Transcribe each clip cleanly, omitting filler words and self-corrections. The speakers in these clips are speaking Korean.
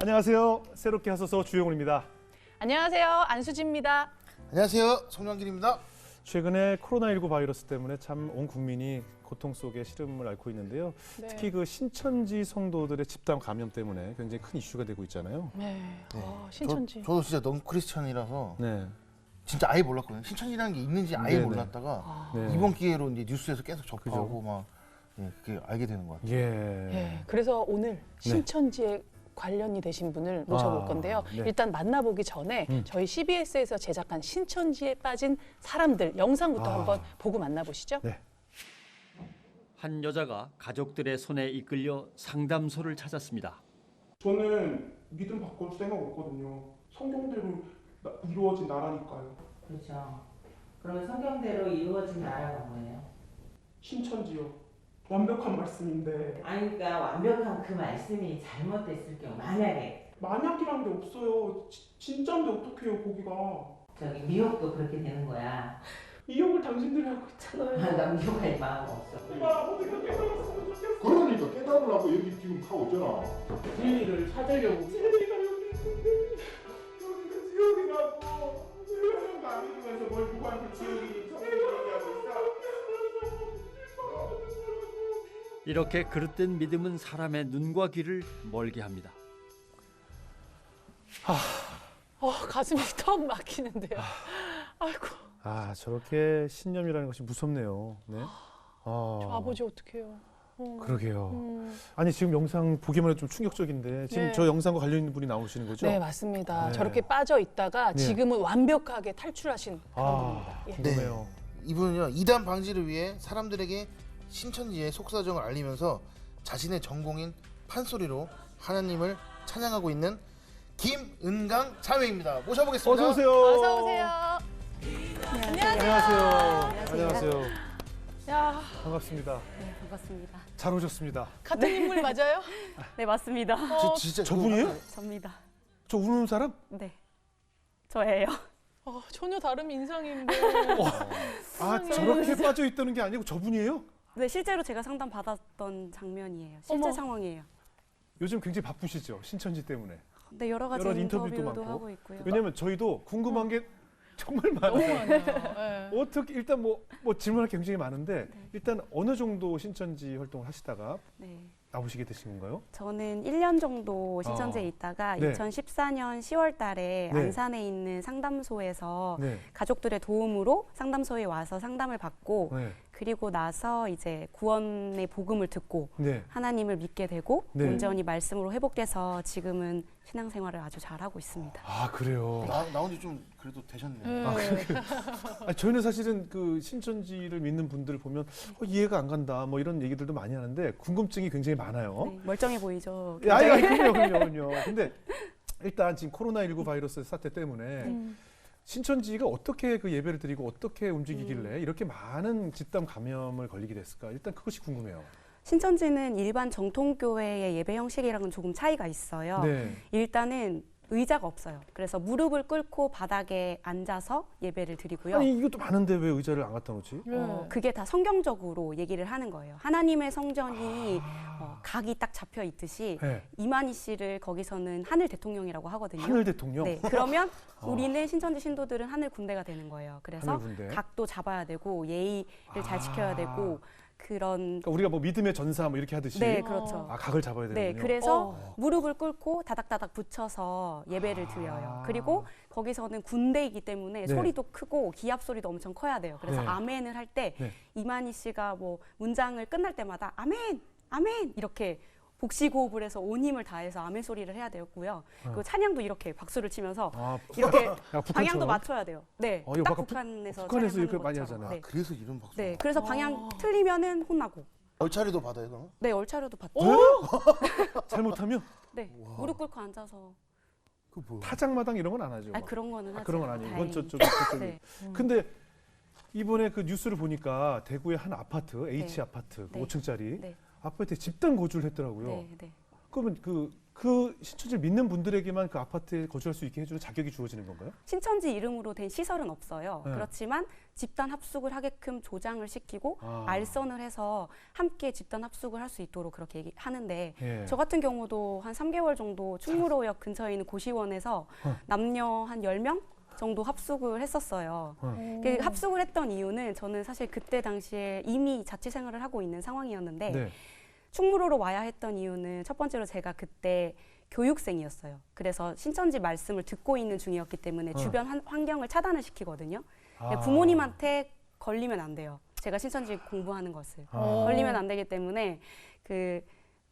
안녕하세요. 새롭게 하소서 주영훈입니다. 안녕하세요. 안수지입니다. 안녕하세요. 송영길입니다. 최근에 코로나19 바이러스 때문에 참 온 국민이 고통 속에 시름을 앓고 있는데요. 네. 특히 그 신천지 성도들의 집단 감염 때문에 굉장히 큰 이슈가 되고 있잖아요. 네. 신천지. 저도 진짜 넌 크리스천이라서 네. 진짜 아예 몰랐거든요. 신천지라는 게 있는지 아예 네네. 몰랐다가 네. 이번 기회로 이제 뉴스에서 계속 접하고 그죠? 막 그렇게 알게 되는 것 같아요. 예. 예. 그래서 오늘 신천지에 관련이 되신 분을 모셔볼 건데요. 네. 일단 만나보기 전에 저희 CBS에서 제작한 신천지에 빠진 사람들 영상부터 한번 보고 만나보시죠. 네. 한 여자가 가족들의 손에 이끌려 상담소를 찾았습니다. 저는 믿음 바꿀 생각 없거든요. 성경대로 이루어진 나라니까요. 그렇죠. 그러면 성경대로 이루어진 나라가 뭐예요? 신천지요. 완벽한 말씀인데 아니 그러니까 완벽한 그 말씀이 잘못됐을 경우 만약에 만약이란 게 없어요. 진짜인데 어떡해요 거기가. 저기 미혹도 그렇게 되는 거야. 이욕을 당신들이 하고 있잖아요. 나 미혹할 마음 없어. 어디가 깨달았으면 좋겠어. 그러니까 깨달으라고 여기 지금 하고 있잖아. 진리를 찾으려고. 진리가 여기 있는데 여기가 지옥이라고. 내가 안 믿으면서 뭘 누구한테 지옥이 천국이 얘기하고 있어. 이렇게 그릇된 믿음은 사람의 눈과 귀를 멀게 합니다. 가슴이 턱 막히는데요. 아이고, 저렇게 신념이라는 것이 무섭네요. 네. 저 아버지 어떡해요. 그러게요. 아니 지금 영상 보기만 해도 좀 충격적인데 지금 네. 저 영상과 관련 있는 분이 나오시는 거죠? 네, 맞습니다. 네. 저렇게 빠져 있다가 네. 지금은 완벽하게 탈출하신 그런 분입니다. 예. 궁금해요. 이분은요 이단 방지를 위해 사람들에게 신천지의 속사정을 알리면서 자신의 전공인 판소리로 하나님을 찬양하고 있는 김은강 자매입니다. 모셔보겠습니다. 어서 오세요. 어서 오세요. 안녕하세요. 안녕하세요. 야, 반갑습니다. 네, 반갑습니다. 잘 오셨습니다. 같은 인물 맞아요? 네, 맞습니다. 진짜 저분이에요? 접니다. 저 우는 사람? 네, 저예요. 전혀 다른 인상인데. 저렇게 빠져 있다는 게 아니고 저분이에요? 네, 실제로 제가 상담 받았던 장면이에요. 실제 어머. 상황이에요. 요즘 굉장히 바쁘시죠? 신천지 때문에. 네, 여러 가지 여러 인터뷰도 인터뷰도 많고. 하고 있고요. 왜냐면 저희도 궁금한 게 정말 너무 많아요. 많아요. 예. 어떻게 일단 뭐 질문할 게 굉장히 많은데 일단 어느 정도 신천지 활동을 하시다가 네, 나오시게 되신 건가요? 저는 1년 정도 신천지에 아. 있다가 네. 2014년 10월 달에 네. 안산에 있는 상담소에서 네. 가족들의 도움으로 상담소에 와서 상담을 받고 네. 그리고 나서 이제 구원의 복음을 듣고 네. 하나님을 믿게 되고 네. 온전히 말씀으로 회복돼서 지금은 신앙생활을 아주 잘하고 있습니다. 그래요. 나온 지 좀 그래도 되셨네요. 저희는 사실은 그 신천지를 믿는 분들을 보면 이해가 안 간다 뭐 이런 얘기들도 많이 하는데 궁금증이 굉장히 많아요. 네, 멀쩡해 보이죠? 아니, 그럼요. 근데 일단 지금 코로나19 바이러스 사태 때문에 신천지가 어떻게 그 예배를 드리고 어떻게 움직이길래 이렇게 많은 집단 감염을 걸리게 됐을까? 일단 그것이 궁금해요. 신천지는 일반 정통교회의 예배 형식이랑은 조금 차이가 있어요. 네. 일단은 의자가 없어요. 그래서 무릎을 꿇고 바닥에 앉아서 예배를 드리고요. 아니 이것도 많은데 왜 의자를 안 갖다 놓지? 그게 다 성경적으로 얘기를 하는 거예요. 하나님의 성전이 각이 딱 잡혀 있듯이 네. 이만희 씨를 거기서는 하늘 대통령이라고 하거든요. 하늘 대통령. 네, 그러면 우리는 신천지 신도들은 하늘 군대가 되는 거예요. 그래서 하늘 군대. 각도 잡아야 되고 예의를 잘 지켜야 되고 그런 그러니까 우리가 뭐 믿음의 전사 뭐 이렇게 하듯이 네, 그렇죠. 각을 잡아야 되는군요. 네, 그래서 무릎을 꿇고 다닥다닥 붙여서 예배를 드려요. 그리고 거기서는 군대이기 때문에 네. 소리도 크고 기합 소리도 엄청 커야 돼요. 그래서 네. 아멘을 할 때 네. 이만희 씨가 뭐 문장을 끝날 때마다 아멘, 아멘 이렇게 복식호흡을 해서 온 힘을 다해서 아멘 소리를 해야 되고요. 그리고 찬양도 이렇게 박수를 치면서 이렇게 방향도 북한처럼? 맞춰야 돼요. 네, 이거 딱 약간 북한에서 북한에서 찬양하는 이렇게 많이 것처럼. 하잖아요. 네. 그래서 이런 박수. 네, 그래서 방향 틀리면은 혼나고. 얼차리도 받아요 그럼? 네, 얼차려도 받죠. 잘못하면 네, 무릎 꿇고 앉아서. 그 뭐야? 타작마당 이런 건 안 하죠. 그런 거는 하지 그런 건 않아요. 아니에요. 이건 다행히. 저쪽이. 네. 근데 이번에 그 뉴스를 보니까 대구의 한 아파트, H 네. 아파트, 네. 5층짜리 네. 아파트에 집단 거주를 했더라고요. 네, 네. 그러면 그 그 신천지를 믿는 분들에게만 그 아파트에 거주할 수 있게 해주는 자격이 주어지는 건가요? 신천지 이름으로 된 시설은 없어요. 네. 그렇지만 집단 합숙을 하게끔 조장을 시키고 알선을 해서 함께 집단 합숙을 할 수 있도록 그렇게 하는데 예. 저 같은 경우도 한 3개월 정도 충무로역 근처에 있는 고시원에서 남녀 한 10명 정도 합숙을 했었어요. 그 합숙을 했던 이유는 저는 사실 그때 당시에 이미 자취 생활을 하고 있는 상황이었는데 네. 충무로로 와야 했던 이유는 첫 번째로 제가 그때 교육생이었어요. 그래서 신천지 말씀을 듣고 있는 중이었기 때문에 주변 환경을 차단을 시키거든요. 부모님한테 걸리면 안 돼요. 제가 신천지 공부하는 것을 걸리면 안 되기 때문에 그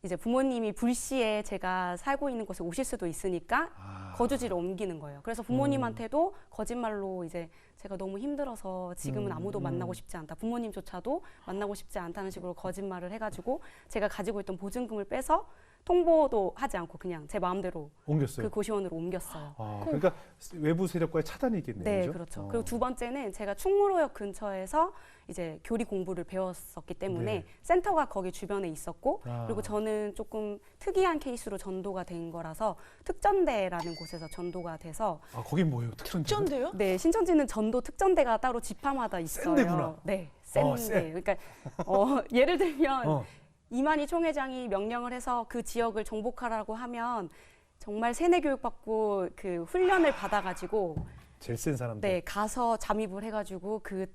이제 부모님이 불시에 제가 살고 있는 곳에 오실 수도 있으니까 거주지를 옮기는 거예요. 그래서 부모님한테도 거짓말로 이제 제가 너무 힘들어서 지금은 아무도 만나고 싶지 않다. 부모님조차도 만나고 싶지 않다는 식으로 거짓말을 해가지고 제가 가지고 있던 보증금을 빼서 통보도 하지 않고 그냥 제 마음대로 옮겼어요. 그 고시원으로 옮겼어요. 그러니까 외부 세력과의 차단이 있겠네요. 네, 그죠? 그렇죠. 그리고 두 번째는 제가 충무로역 근처에서 이제 교리 공부를 배웠었기 때문에 네. 센터가 거기 주변에 있었고 아. 그리고 저는 조금 특이한 케이스로 전도가 된 거라서 특전대라는 곳에서 전도가 돼서 거긴 뭐예요? 특전대요? 쩐데요? 네, 신천지는 전도 특전대가 따로 지파마다 있어요. 센 데구나. 네, 센 세. 데. 그러니까 예를 들면 어. 이만희 총회장이 명령을 해서 그 지역을 정복하라고 하면 정말 세뇌 교육받고 그 훈련을 받아가지고 제일 센 사람들. 네, 가서 잠입을 해가지고 그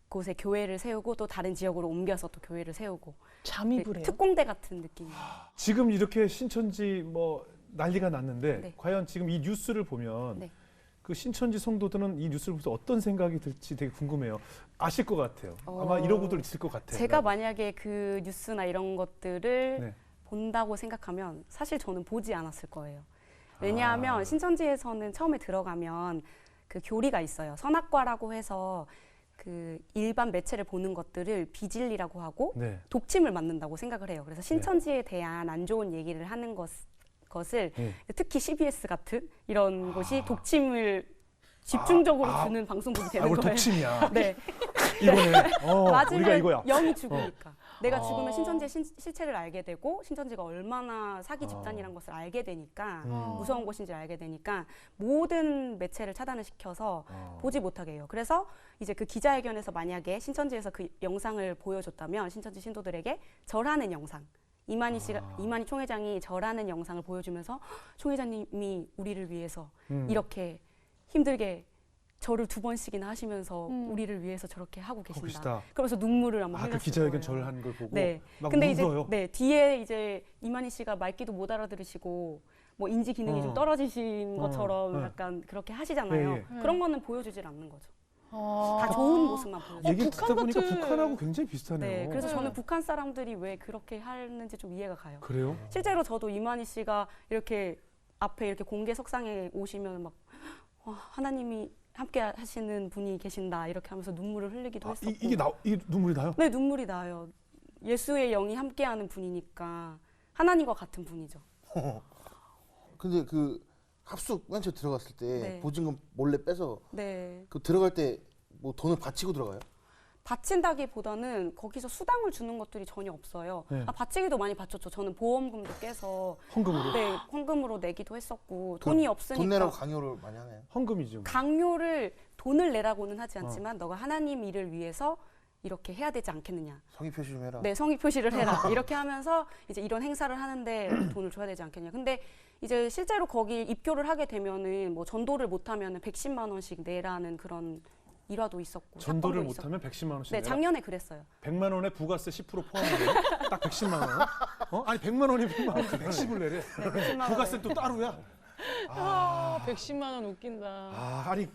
곳에 교회를 세우고 또 다른 지역으로 옮겨서 또 교회를 세우고 잠입을 해요? 특공대 같은 느낌이에요. 지금 이렇게 신천지 뭐 난리가 났는데 네. 과연 지금 이 뉴스를 보면 네. 그 신천지 성도들은 이 뉴스를 보면서 어떤 생각이 들지 되게 궁금해요. 아실 것 같아요. 아마 이러고들 있을 것 같아요. 제가 만약에 그 뉴스나 이런 것들을 네. 본다고 생각하면 사실 저는 보지 않았을 거예요. 왜냐하면 신천지에서는 처음에 들어가면 그 교리가 있어요. 선악과라고 해서 그 일반 매체를 보는 것들을 비진리라고 하고 네. 독침을 맞는다고 생각을 해요. 그래서 신천지에 대한 안 좋은 얘기를 하는 것을 네. 특히 CBS 같은 이런 곳이 독침을 집중적으로 주는 방송국이 되는 우리 거예요. 독침이야. 네. 이거네. 우리가 맞으면 이거야. 영이 죽으니까. 내가 죽으면 신천지의 실체를 알게 되고 신천지가 얼마나 사기 집단이라는 것을 알게 되니까 무서운 곳인지 알게 되니까 모든 매체를 차단을 시켜서 보지 못하게 해요. 그래서 이제 그 기자회견에서 만약에 신천지에서 그 영상을 보여줬다면 신천지 신도들에게 절하는 영상 이만희 총회장이 절하는 영상을 보여주면서 총회장님이 우리를 위해서 이렇게 힘들게 절을 2번씩이나 하시면서 우리를 위해서 저렇게 하고 계신다. 계시다. 그러면서 눈물을 아마 흘렸을 그 기자회견 거예요. 절하는 걸 보고 네. 막 근데 이제 울어요. 네, 뒤에 이제 이만희 씨가 말귀도 못 알아들으시고 뭐 인지 기능이 좀 떨어지신 것처럼 약간 그렇게 하시잖아요. 예, 예. 그런 거는 보여주질 않는 거죠. 다 좋은 모습만 보여줘요. 얘기 듣다 보니까 같은- 북한하고 굉장히 비슷하네요. 네, 그래서 저는 북한 사람들이 왜 그렇게 하는지 좀 이해가 가요. 그래요? 실제로 저도 이만희 씨가 이렇게 앞에 이렇게 공개 석상에 오시면 막 하나님이 함께 하시는 분이 계신다 이렇게 하면서 눈물을 흘리기도 했었고. 이게 눈물이 나요? 네, 눈물이 나요. 예수의 영이 함께하는 분이니까 하나님과 같은 분이죠. 근데 그 합숙 맨 처음 들어갔을 때 네. 보증금 몰래 빼서 네. 그 들어갈 때 뭐 돈을 바치고 들어가요? 바친다기보다는 거기서 수당을 주는 것들이 전혀 없어요. 네. 바치기도 많이 바쳤죠. 저는 보험금도 깨서 헌금으로? 네, 헌금으로 내기도 했었고 돈이 없으니까 돈 내라고 강요를 많이 하네요. 헌금이죠. 강요를 돈을 내라고는 하지 않지만 너가 하나님 일을 위해서 이렇게 해야 되지 않겠느냐. 성의 표시 좀 해라. 네, 성의 표시를 해라. 이렇게 하면서 이제 이런 행사를 하는데 돈을 줘야 되지 않겠냐. 근데 이제 실제로 거기 입교를 하게 되면은 뭐 전도를 못하면은 110만 원씩 내라는 그런 일화도 있었고 전도를 사건도 있었고. 못하면 110만 원씩 네, 내라? 작년에 그랬어요. 100만 원에 부가세 10% 포함이에요? 딱 110만 원? 아니 100만 원이 100만 원, 110을 내래. 110만 부가세 또 따로야? 110만 원 웃긴다. 아니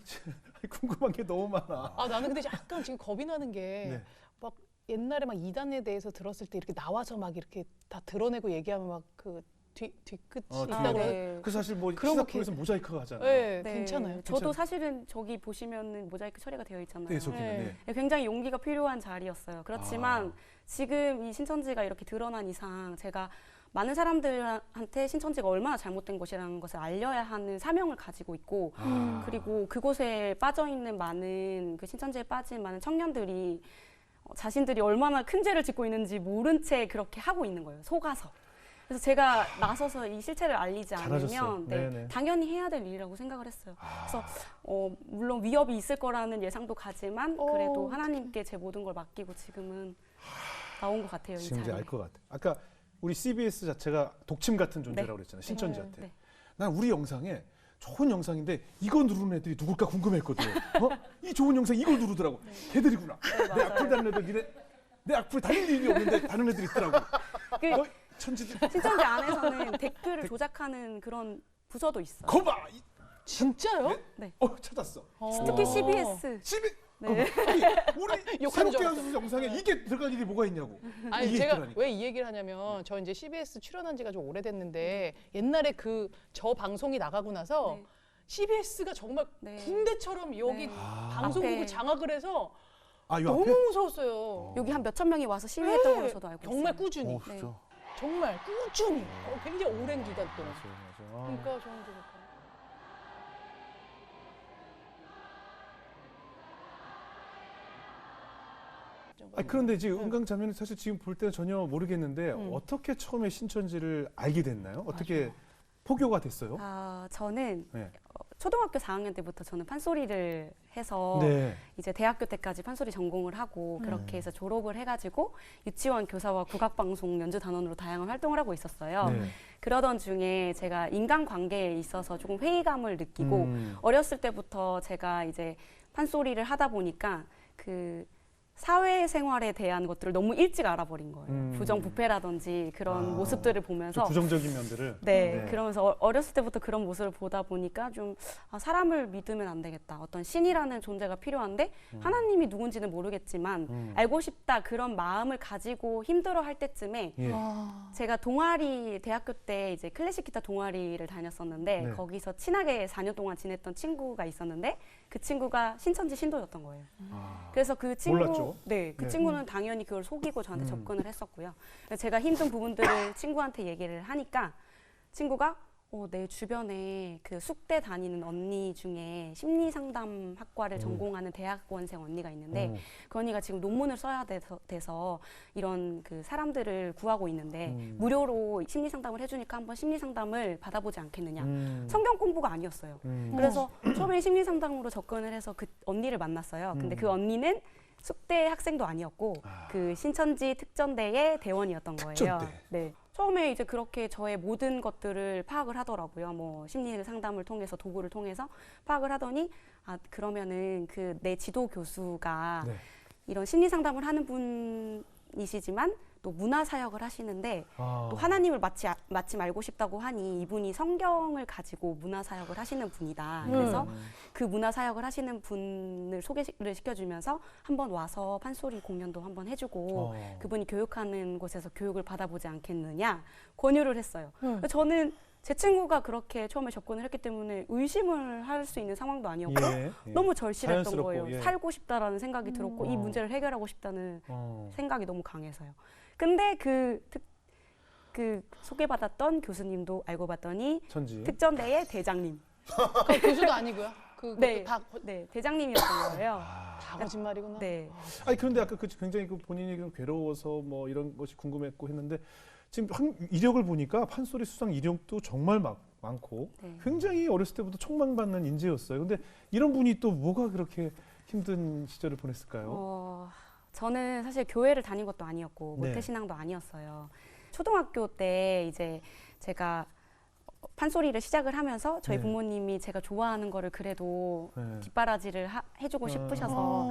궁금한 게 너무 많아. 나는 근데 약간 지금 겁이 나는 게 막 옛날에 막 이단에 대해서 들었을 때 이렇게 나와서 막 이렇게 다 드러내고 얘기하면 막 그 뒤끝이 있다고 네. 그 사실 뭐 그런 거 시사표에서 모자이크가 하잖아요. 네, 네, 괜찮아요. 저도 사실은 저기 보시면은 모자이크 처리가 되어 있잖아요. 네, 저기는. 네. 네. 굉장히 용기가 필요한 자리였어요. 그렇지만 지금 이 신천지가 이렇게 드러난 이상 제가 많은 사람들한테 신천지가 얼마나 잘못된 것이라는 것을 알려야 하는 사명을 가지고 있고 그리고 그곳에 빠져있는 많은 그 신천지에 빠진 많은 청년들이 자신들이 얼마나 큰 죄를 짓고 있는지 모른 채 그렇게 하고 있는 거예요. 속아서. 그래서 제가 나서서 이 실체를 알리지 잘하셨어요. 않으면 네네. 당연히 해야 될 일이라고 생각을 했어요. 그래서 물론 위협이 있을 거라는 예상도 가지만 그래도 하나님께 제 모든 걸 맡기고 지금은 나온 것 같아요. 이 지금 이제 자리에. 알 것 같아. 아까 우리 CBS 자체가 독침 같은 존재라고 그랬잖아요. 신천지한테. 네. 난 우리 영상에 좋은 영상인데 이거 누르는 애들이 누굴까 궁금했거든. 이 좋은 영상 이걸 누르더라고. 걔들이구나. 내 악플 다는 애들 내 악플 다는 일이 없는데 다른 애들이 있더라고. 천지들. 신천지 안에서는 댓글을 조작하는 그런 부서도 있어요. 거봐. 진짜요? 네. 찾았어. 특히 CBS. 욕하는 우리 줄 새롭게 알았어. 하는 영상에 이게 들어갈 일이 뭐가 있냐고. 아니 이게 제가 있더라니까. 왜 이 얘기를 하냐면 저 이제 CBS 출연한 지가 좀 오래됐는데 옛날에 그 저 방송이 나가고 나서 네. CBS가 정말 네. 군대처럼 여기 네. 방송국을 앞에. 장악을 해서 아, 요 너무 앞에? 무서웠어요. 여기 한 몇천 명이 와서 시위했던 걸로 저도 알고 정말 있어요. 꾸준히 진짜. 정말 꾸준히 굉장히 오랜 기간 동안. 맞아. 그러니까 저는 그렇고. 그런데 지금 은강자매는 사실 지금 볼 때는 전혀 모르겠는데 어떻게 처음에 신천지를 알게 됐나요? 어떻게 포교가 됐어요? 저는 네. 초등학교 4학년 때부터 저는 판소리를 해서 네. 이제 대학교 때까지 판소리 전공을 하고 그렇게 해서 졸업을 해가지고 유치원 교사와 국악방송 연주단원으로 다양한 활동을 하고 있었어요. 네. 그러던 중에 제가 인간관계에 있어서 조금 회의감을 느끼고 어렸을 때부터 제가 이제 판소리를 하다 보니까 그 사회생활에 대한 것들을 너무 일찍 알아버린 거예요. 부정부패라든지 그런 모습들을 보면서 좀 부정적인 면들을. 네, 그러면서 어렸을 때부터 그런 모습을 보다 보니까 좀 사람을 믿으면 안 되겠다. 어떤 신이라는 존재가 필요한데 하나님이 누군지는 모르겠지만 알고 싶다 그런 마음을 가지고 힘들어할 때쯤에 예. 제가 동아리 대학교 때 이제 클래식 기타 동아리를 다녔었는데 네. 거기서 친하게 4년 동안 지냈던 친구가 있었는데 그 친구가 신천지 신도였던 거예요. 그래서 그 친구 몰랐죠? 네, 그 네. 친구는 당연히 그걸 속이고 저한테 접근을 했었고요. 그래서 제가 힘든 부분들을 친구한테 얘기를 하니까 친구가 내 주변에 그 숙대 다니는 언니 중에 심리상담 학과를 전공하는 대학원생 언니가 있는데 그 언니가 지금 논문을 써야 돼서 이런 그 사람들을 구하고 있는데 무료로 심리상담을 해주니까 한번 심리상담을 받아보지 않겠느냐. 성경 공부가 아니었어요. 그래서 처음에 심리상담으로 접근을 해서 그 언니를 만났어요. 근데 그 언니는 숙대 학생도 아니었고 그 신천지 특전대의 대원이었던 거예요. 특전대. 네. 처음에 이제 그렇게 저의 모든 것들을 파악을 하더라고요. 뭐 심리 상담을 통해서 도구를 통해서 파악을 하더니 그러면은 그 내 지도 교수가 네. 이런 심리 상담을 하는 분이시지만 또 문화 사역을 하시는데 또 하나님을 마침 알고 싶다고 하니 이분이 성경을 가지고 문화 사역을 하시는 분이다. 그래서 그 문화 사역을 하시는 분을 소개를 시켜주면서 한번 와서 판소리 공연도 한번 해주고 그분이 교육하는 곳에서 교육을 받아보지 않겠느냐 권유를 했어요. 저는 제 친구가 그렇게 처음에 접근을 했기 때문에 의심을 할 수 있는 상황도 아니었고 너무 절실했던 자연스럽고, 거예요. 예. 살고 싶다라는 생각이 들었고 이 문제를 해결하고 싶다는 어. 생각이 너무 강해서요. 근데 그 소개받았던 교수님도 알고 봤더니 천지. 특전대의 대장님. 그 교수도 아니고요. 네, 다 대장님이었던 거예요. 거짓말이구나. 네. 아니 그런데 아까 굉장히 본인이 좀 괴로워서 뭐 이런 것이 궁금했고 했는데 지금 이력을 보니까 판소리 수상 이력도 정말 많고 네. 굉장히 어렸을 때부터 촉망받는 인재였어요. 근데 이런 분이 또 뭐가 그렇게 힘든 시절을 보냈을까요? 저는 사실 교회를 다닌 것도 아니었고 네. 모태신앙도 아니었어요. 초등학교 때 이제 제가 판소리를 시작을 하면서 저희 네. 부모님이 제가 좋아하는 거를 그래도 네. 뒷바라지를 해주고 싶으셔서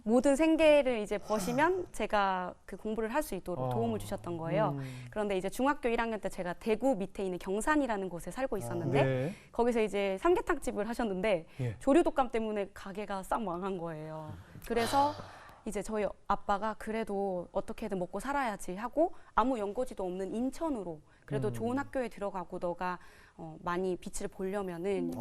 모든 생계를 이제 버시면 제가 그 공부를 할 수 있도록 도움을 주셨던 거예요. 그런데 이제 중학교 1학년 때 제가 대구 밑에 있는 경산이라는 곳에 살고 있었는데 네. 거기서 이제 삼계탕 집을 하셨는데 예. 조류 독감 때문에 가게가 싹 망한 거예요. 그래서 이제 저희 아빠가 그래도 어떻게든 먹고 살아야지 하고 아무 연고지도 없는 인천으로 그래도 좋은 학교에 들어가고 너가 많이 빛을 보려면은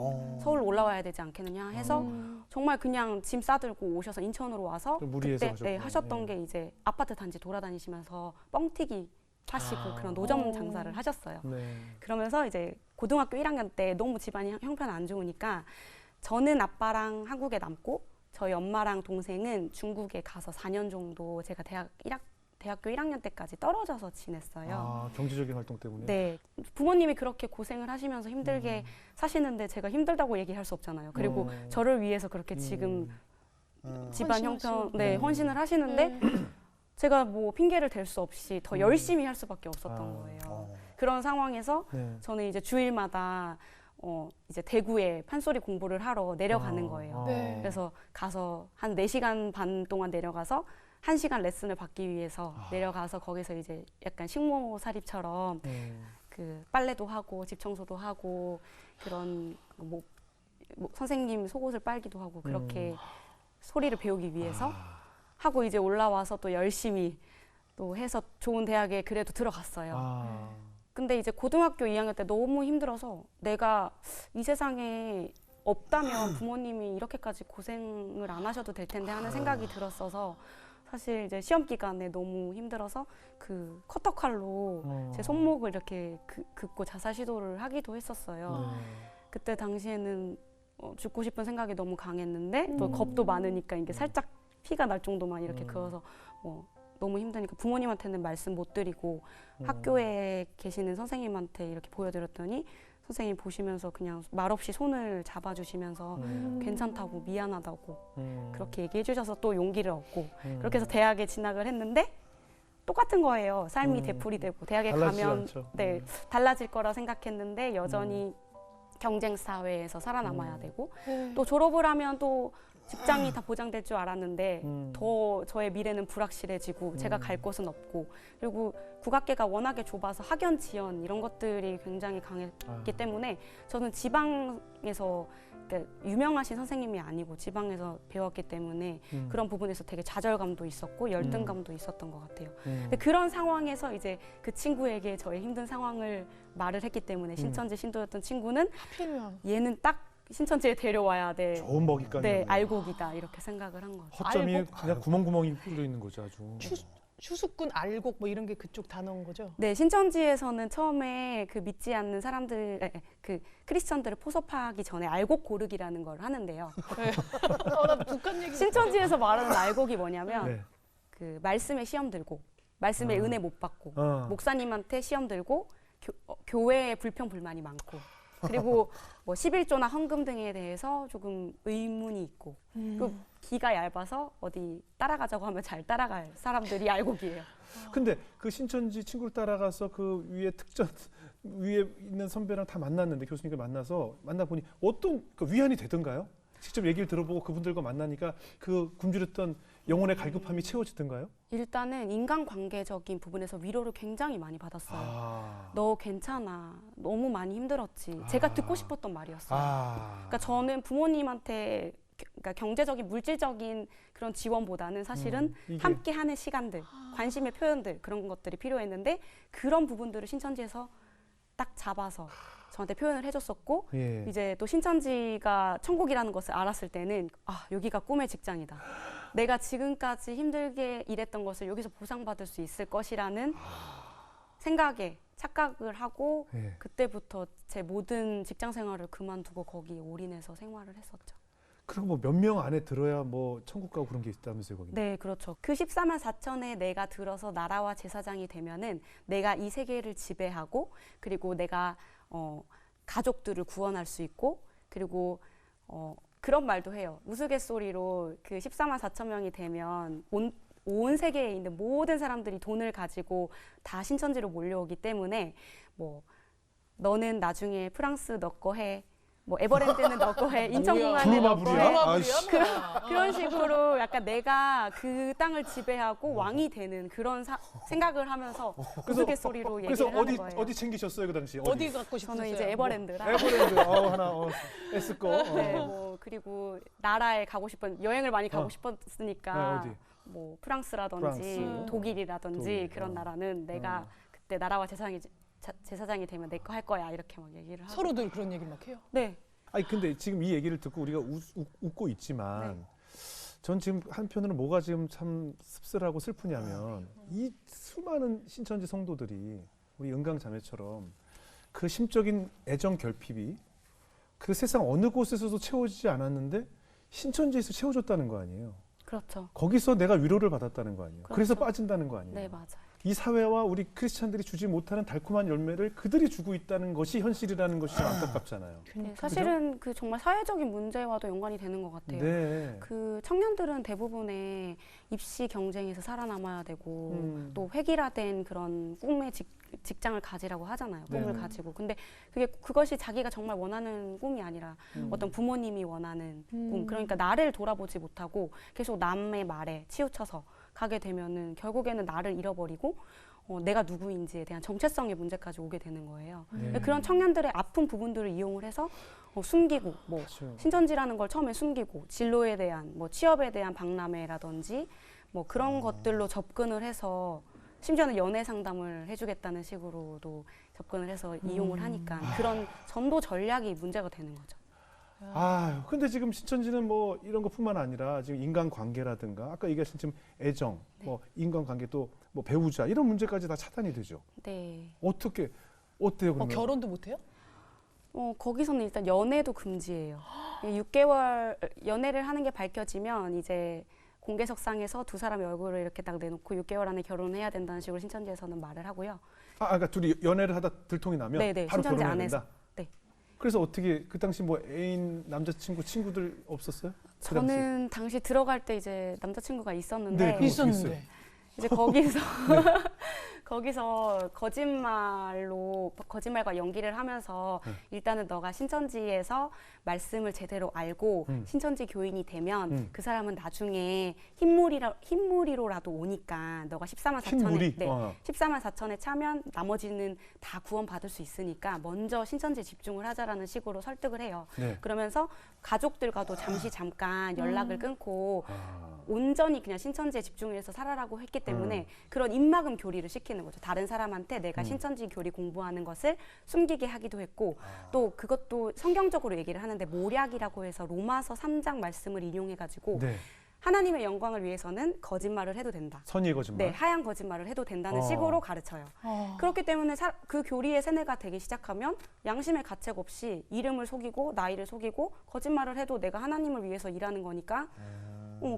서울 올라와야 되지 않겠느냐 해서 정말 그냥 짐 싸들고 오셔서 인천으로 와서 좀 무리해서 그때 하셨구나. 하셨던 예. 게 이제 아파트 단지 돌아다니시면서 뻥튀기 하시고 그런 노점 장사를 하셨어요. 네. 그러면서 이제 고등학교 1학년 때 너무 집안이 형편 안 좋으니까 저는 아빠랑 한국에 남고 저희 엄마랑 동생은 중국에 가서 4년 정도 제가 대학 대학교 1학년 때까지 떨어져서 지냈어요. 아, 경제적인 활동 때문에. 네, 부모님이 그렇게 고생을 하시면서 힘들게 사시는데 제가 힘들다고 얘기할 수 없잖아요. 그리고 저를 위해서 그렇게 지금 집안 형편, 네, 헌신을 하시는데 제가 뭐 핑계를 댈 수 없이 더 열심히 할 수밖에 없었던 거예요. 그런 상황에서 네. 저는 이제 주일마다 이제 대구에 판소리 공부를 하러 내려가는 거예요. 네. 그래서 가서 한 4시간 반 동안 내려가서 1시간 레슨을 받기 위해서 내려가서 거기서 이제 약간 식모살입처럼 그 빨래도 하고 집 청소도 하고 그런 뭐 선생님 속옷을 빨기도 하고 그렇게 소리를 배우기 위해서 하고 이제 올라와서 또 열심히 또 해서 좋은 대학에 그래도 들어갔어요. 근데 이제 고등학교 2학년 때 너무 힘들어서 내가 이 세상에 없다면 부모님이 이렇게까지 고생을 안 하셔도 될 텐데 하는 생각이 들었어서 사실 이제 시험 기간에 너무 힘들어서 그 커터칼로 제 손목을 이렇게 긋고 자살 시도를 하기도 했었어요. 그때 당시에는 죽고 싶은 생각이 너무 강했는데 또 겁도 많으니까 이게 살짝 피가 날 정도만 이렇게 그어서 너무 힘드니까 부모님한테는 말씀 못 드리고 학교에 계시는 선생님한테 이렇게 보여드렸더니 선생님 보시면서 그냥 말없이 손을 잡아주시면서 괜찮다고 미안하다고 그렇게 얘기해 주셔서 또 용기를 얻고 그렇게 해서 대학에 진학을 했는데 똑같은 거예요. 삶이 되풀이되고 대학에 가면 네, 달라질 거라 생각했는데 여전히 경쟁 사회에서 살아남아야 되고 또 졸업을 하면 또 직장이 다 보장될 줄 알았는데 더 저의 미래는 불확실해지고 제가 갈 곳은 없고 그리고 국악계가 워낙에 좁아서 학연 지연 이런 것들이 굉장히 강했기 때문에 저는 지방에서 그러니까 유명하신 선생님이 아니고 지방에서 배웠기 때문에 그런 부분에서 되게 좌절감도 있었고 열등감도 있었던 것 같아요. 근데 그런 상황에서 이제 그 친구에게 저의 힘든 상황을 말을 했기 때문에 신천지 신도였던 친구는 하필이면 얘는 딱 신천지에 데려와야 돼. 좋은 먹잇감이. 네, 알곡이다 이렇게 생각을 한 거죠. 허점이 알곡? 그냥 구멍구멍이 뚫려 있는 거죠, 아주. 추수꾼 알곡 뭐 이런 게 그쪽 단어인 거죠? 네, 신천지에서는 처음에 그 믿지 않는 사람들, 그 크리스천들을 포섭하기 전에 알곡 고르기라는 걸 하는데요. 나 북한 얘기. 신천지에서 말하는 알곡이 뭐냐면 네. 그 말씀에 시험 들고 말씀에 은혜 못 받고 목사님한테 시험 들고 교회에 불평 불만이 많고 그리고 뭐 11조나 헌금 등에 대해서 조금 의문이 있고 또 기가 얇아서 어디 따라가자고 하면 잘 따라갈 사람들이 알곡이에요. 근데 그 신천지 친구를 따라가서 그 위에 특전 위에 있는 선배랑 다 만났는데 교수님을 만나 보니 어떤 그 위안이 되던가요? 직접 얘기를 들어보고 그분들과 만나니까 그 굶주렸던 영혼의 갈급함이 채워지던가요? 일단은 인간관계적인 부분에서 위로를 굉장히 많이 받았어요. 너 괜찮아. 너무 많이 힘들었지. 제가 듣고 싶었던 말이었어요. 그러니까 저는 부모님한테 그러니까 경제적인 물질적인 그런 지원보다는 사실은 함께하는 시간들, 관심의 표현들 그런 것들이 필요했는데 그런 부분들을 신천지에서 딱 잡아서 저한테 표현을 해줬었고 이제 또 신천지가 천국이라는 것을 알았을 때는 여기가 꿈의 직장이다. 내가 지금까지 힘들게 일했던 것을 여기서 보상받을 수 있을 것이라는 생각에 착각을 하고 그때부터 제 모든 직장 생활을 그만두고 거기에 올인해서 생활을 했었죠. 그리고 뭐 몇 명 안에 들어야 뭐 천국 가고 그런 게 있다면서요, 거기? 네, 그렇죠. 그 14만 4천에 내가 들어서 나라와 제사장이 되면은 내가 이 세계를 지배하고 그리고 내가 가족들을 구원할 수 있고 그리고 그런 말도 해요. 우스갯소리로 그 14만 4천 명이 되면 온 세계에 있는 모든 사람들이 돈을 가지고 다 신천지로 몰려오기 때문에 뭐 너는 나중에 프랑스 너 거 해. 뭐 에버랜드는 너 거 해. 인천공항은 너 거 해. 그런 식으로 약간 내가 그 땅을 지배하고 왕이 되는 그런 생각을 하면서 우스갯소리로 얘기를 하는 거예요. 어디 챙기셨어요, 그 당시? 어디 갖고 싶었어요? 저는 이제 에버랜드랑 에버랜드 하나 S 거. 네, 뭐 그리고 나라에 가고 싶은 여행을 많이 가고 싶었으니까 어디? 뭐 프랑스라든지 프랑스. 독일이라든지 그런 나라는 내가 그때 나라와 제사장이 되면 내 거 할 거야 이렇게 막 얘기를 하고 서로들 그런 얘기 막 해요? 네. 아니 근데 지금 이 얘기를 듣고 우리가 웃고 있지만 전 지금 한편으로는 뭐가 지금 참 씁쓸하고 슬프냐면 이 수많은 신천지 성도들이 우리 은강자매처럼 그 심적인 애정 결핍이 그 세상 어느 곳에서도 채워지지 않았는데 신천지에서 채워졌다는 거 아니에요. 그렇죠. 거기서 내가 위로를 받았다는 거 아니에요. 그래서 그렇죠. 빠진다는 거 아니에요. 네, 맞아요. 이 사회와 우리 크리스찬들이 주지 못하는 달콤한 열매를 그들이 주고 있다는 것이 현실이라는 것이 좀 안타깝잖아요. 네, 사실은 그 정말 사회적인 문제와도 연관이 되는 것 같아요. 네. 그 청년들은 대부분의 입시 경쟁에서 살아남아야 되고 또 획일화된 그런 꿈의 직장을 가지라고 하잖아요. 꿈을 네네. 가지고. 근데 그것이 자기가 정말 원하는 꿈이 아니라 어떤 부모님이 원하는 꿈. 그러니까 나를 돌아보지 못하고 계속 남의 말에 치우쳐서 가게 되면은 결국에는 나를 잃어버리고 내가 누구인지에 대한 정체성의 문제까지 오게 되는 거예요. 네. 그런 청년들의 아픈 부분들을 이용을 해서 숨기고 뭐 그렇죠. 신천지라는 걸 처음에 숨기고 진로에 대한 뭐 취업에 대한 박람회라든지 뭐 그런 것들로 접근을 해서 심지어는 연애 상담을 해주겠다는 식으로도 접근을 해서 이용을 하니까 그런 전도 전략이 문제가 되는 거죠. 아유, 근데 지금 신천지는 뭐 이런 것뿐만 아니라 지금 인간관계라든가 아까 얘기하신 지금 애정, 뭐 인간관계 또 뭐 배우자 이런 문제까지 다 차단이 되죠. 네. 어때요 그러면? 결혼도 못해요? 거기서는 일단 연애도 금지예요. 6개월 연애를 하는 게 밝혀지면 이제 공개석상에서 두 사람의 얼굴을 이렇게 딱 내놓고 6개월 안에 결혼을 해야 된다는 식으로 신천지에서는 말을 하고요. 그러니까 둘이 연애를 하다 들통이 나면 네네, 바로 신천지 결혼해야 안에서. 된다. 네. 그래서 어떻게 그 당시 뭐 애인 남자친구 친구들 없었어요? 그 당시? 저는 당시 들어갈 때 이제 남자친구가 있었는데 네, 그거 있었는데. 이제 거기서 거기서 거짓말과 연기를 하면서 일단은 너가 신천지에서 말씀을 제대로 알고 신천지 교인이 되면 그 사람은 나중에 흰무리로라도 오니까 너가 14만 4천에 14만 4천에 차면 나머지는 다 구원 받을 수 있으니까 먼저 신천지에 집중을 하자라는 식으로 설득을 해요. 네. 그러면서 가족들과도 잠깐 연락을 끊고 온전히 그냥 신천지에 집중을 해서 살아라고 했기 때문에 그런 입막음 교리를 시키는 거죠. 다른 사람한테 내가 신천지 교리 공부하는 것을 숨기게 하기도 했고 또 그것도 성경적으로 얘기를 하는데 모략이라고 해서 로마서 3장 말씀을 인용해가지고 네. 하나님의 영광을 위해서는 거짓말을 해도 된다. 선의의 거짓말. 네, 하얀 거짓말을 해도 된다는 식으로 가르쳐요. 그렇기 때문에 그 교리의 세뇌가 되기 시작하면 양심의 가책 없이 이름을 속이고 나이를 속이고 거짓말을 해도 내가 하나님을 위해서 일하는 거니까